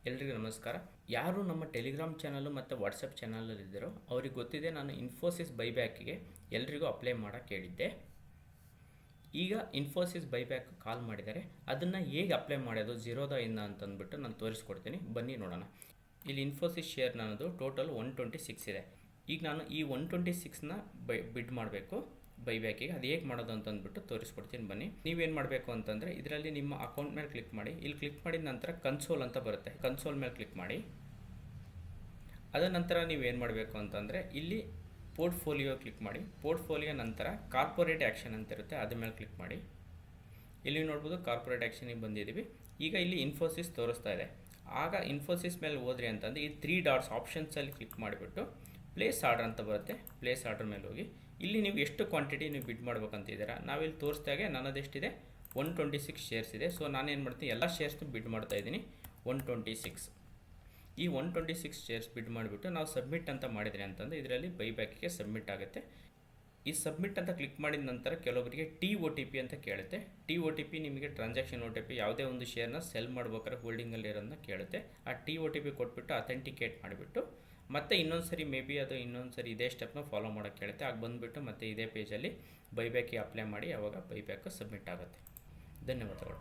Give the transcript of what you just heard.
ಎಲ್ರಿಗೂ ನಮಸ್ಕಾರ. ಯಾರು ನಮ್ಮ ಟೆಲಿಗ್ರಾಮ್ ಚಾನಲ್ ಮತ್ತು ವಾಟ್ಸಪ್ ಚಾನಲಲ್ಲಿ ಇದ್ದಾರೋ ಅವ್ರಿಗೆ ಗೊತ್ತಿದೆ, ನಾನು ಇನ್ಫೋಸಿಸ್ ಬೈಬ್ಯಾಕಿಗೆ ಎಲ್ರಿಗೂ ಅಪ್ಲೈ ಮಾಡೋಕ್ಕೆ ಹೇಳಿದ್ದೆ. ಈಗ ಇನ್ಫೋಸಿಸ್ ಬೈಬ್ಯಾಕ್ ಕಾಲ್ ಮಾಡಿದ್ದಾರೆ. ಅದನ್ನು ಹೇಗೆ ಅಪ್ಲೈ ಮಾಡೋದು ಝೀರೋದಿಂದ ಅಂತಂದ್ಬಿಟ್ಟು ನಾನು ತೋರಿಸ್ಕೊಡ್ತೀನಿ, ಬನ್ನಿ ನೋಡೋಣ. ಇಲ್ಲಿ ಇನ್ಫೋಸಿಸ್ ಶೇರ್ ನನ್ನದು ಟೋಟಲ್ 126 ಇದೆ. ಈಗ ನಾನು ಈ 126ನ ಬಿಡ್ ಮಾಡಬೇಕು ಬೈಬ್ಯಾಕಿಗೆ. ಅದು ಹೇಗೆ ಮಾಡೋದು ಅಂತಂದ್ಬಿಟ್ಟು ತೋರಿಸ್ಕೊಡ್ತೀನಿ, ಬನ್ನಿ. ನೀವೇನು ಮಾಡಬೇಕು ಅಂತಂದರೆ ಇದರಲ್ಲಿ ನಿಮ್ಮ ಅಕೌಂಟ್ ಮೇಲೆ ಕ್ಲಿಕ್ ಮಾಡಿ. ಇಲ್ಲಿ ಕ್ಲಿಕ್ ಮಾಡಿದ ನಂತರ ಕನ್ಸೋಲ್ ಅಂತ ಬರುತ್ತೆ, ಕನ್ಸೋಲ್ ಮೇಲೆ ಕ್ಲಿಕ್ ಮಾಡಿ. ಅದರ ನಂತರ ನೀವೇನು ಮಾಡಬೇಕು ಅಂತಂದರೆ ಇಲ್ಲಿ ಪೋರ್ಟ್ಫೋಲಿಯೋ ಕ್ಲಿಕ್ ಮಾಡಿ. ಪೋರ್ಟ್ಫೋಲಿಯೋ ನಂತರ ಕಾರ್ಪೊರೇಟ್ ಆ್ಯಕ್ಷನ್ ಅಂತ ಇರುತ್ತೆ, ಅದ್ರ ಮೇಲೆ ಕ್ಲಿಕ್ ಮಾಡಿ. ಇಲ್ಲಿ ನೋಡ್ಬೋದು ಕಾರ್ಪೊರೇಟ್ ಆ್ಯಕ್ಷನಿಗೆ ಬಂದಿದ್ದೀವಿ. ಈಗ ಇಲ್ಲಿ ಇನ್ಫೋಸಿಸ್ ತೋರಿಸ್ತಾ ಇದೆ. ಆಗ ಇನ್ಫೋಸಿಸ್ ಮೇಲೆ ಹೋದ್ರಿ ಅಂತಂದರೆ ಈ 3 ಡಾಟ್ಸ್ ಆಪ್ಷನ್ಸಲ್ಲಿ ಕ್ಲಿಕ್ ಮಾಡಿಬಿಟ್ಟು ಪ್ಲೇಸ್ ಆರ್ಡರ್ ಅಂತ ಬರುತ್ತೆ, ಪ್ಲೇಸ್ ಆರ್ಡರ್ ಮೇಲೆ ಹೋಗಿ ಇಲ್ಲಿ ನೀವು ಎಷ್ಟು ಕ್ವಾಂಟಿಟಿ ನೀವು ಬಿಡ್ ಮಾಡ್ಬೇಕಂತಿದ್ದೀರಾ. ನಾವಿಲ್ಲಿ ತೋರಿಸ್ದಾಗೆ ನನ್ನದೆಷ್ಟಿದೆ 126 ಶೇರ್ಸ್ ಇದೆ. ಸೊ ನಾನೇನು ಮಾಡ್ತೀನಿ, ಎಲ್ಲ ಶೇರ್ಸ್ನು ಬಿಡ್ ಮಾಡ್ತಾ ಇದ್ದೀನಿ 126. ಈ 126 ಶೇರ್ಸ್ ಬಿಡ್ ಮಾಡಿಬಿಟ್ಟು ನಾವು ಸಬ್ಮಿಟ್ ಅಂತ ಮಾಡಿದ್ರಿ ಅಂತಂದರೆ ಇದರಲ್ಲಿ ಬೈಬ್ಯಾಕಿಗೆ ಸಬ್ಮಿಟ್ ಆಗುತ್ತೆ. ಈ ಸಬ್ಮಿಟ್ ಅಂತ ಕ್ಲಿಕ್ ಮಾಡಿದ ನಂತರ ಕೆಲವೊಬ್ಬರಿಗೆ TOTP ಅಂತ ಕೇಳುತ್ತೆ. TOTP ನಿಮಗೆ ಟ್ರಾನ್ಸಾಕ್ಷನ್ OTP, ಯಾವುದೇ ಒಂದು ಶೇರ್ನ ಸೆಲ್ ಮಾಡ್ಬೇಕಾದ್ರೆ ಹೋಲ್ಡಿಂಗಲ್ಲಿ ಇರೋದನ್ನ ಕೇಳುತ್ತೆ. ಆ TOTP ಕೊಟ್ಬಿಟ್ಟು ಅಥೆಂಟಿಕೇಟ್ ಮಾಡಿಬಿಟ್ಟು ಮತ್ತೆ ಇನ್ನೊಂದು ಸರಿ ಅದು ಇನ್ನೊಂದು ಸರಿ ಇದೇ ಸ್ಟೆಪ್ನ ಫಾಲೋ ಮಾಡೋಕ್ಕೆ ಕೇಳುತ್ತೆ. ಆಗ ಬಂದುಬಿಟ್ಟು ಮತ್ತೆ ಇದೇ ಪೇಜಲ್ಲಿ ಬೈಬ್ಯಾಕಿಗೆ ಅಪ್ಲೈ ಮಾಡಿ, ಆವಾಗ ಬೈಬ್ಯಾಕ್ ಸಬ್ಮಿಟ್ ಆಗುತ್ತೆ. ಧನ್ಯವಾದಗಳು.